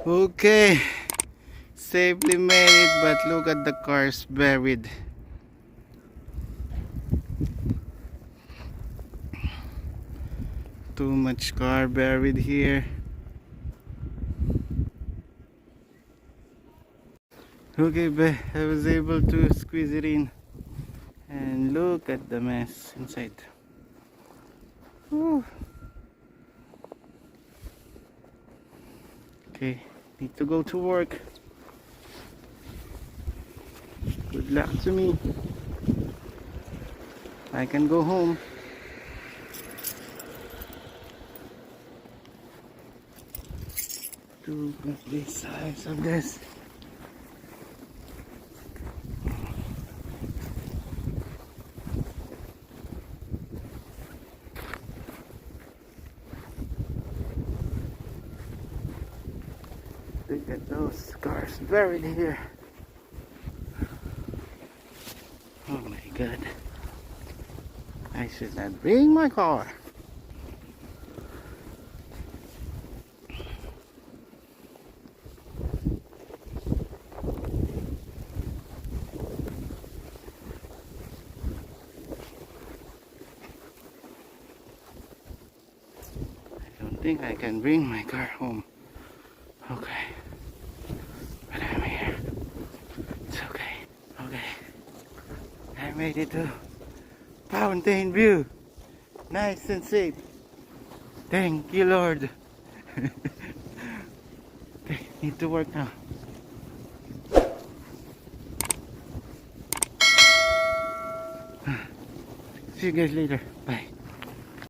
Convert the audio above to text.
Okay, safely made it, but look at the cars buried. Too much car buried here. Okay, but I was able to squeeze it in, and look at the mess inside. Whew. Okay, need to go to work. Good luck to me. I can go home. Look at the size of this. Look at those cars buried here. Oh my god. I should not bring my car. I don't think I can bring my car home. Okay. But I'm here. It's okay. Okay. I made it to Fountain View. Nice and safe. Thank you, Lord. Okay, need to work now. See you guys later. Bye.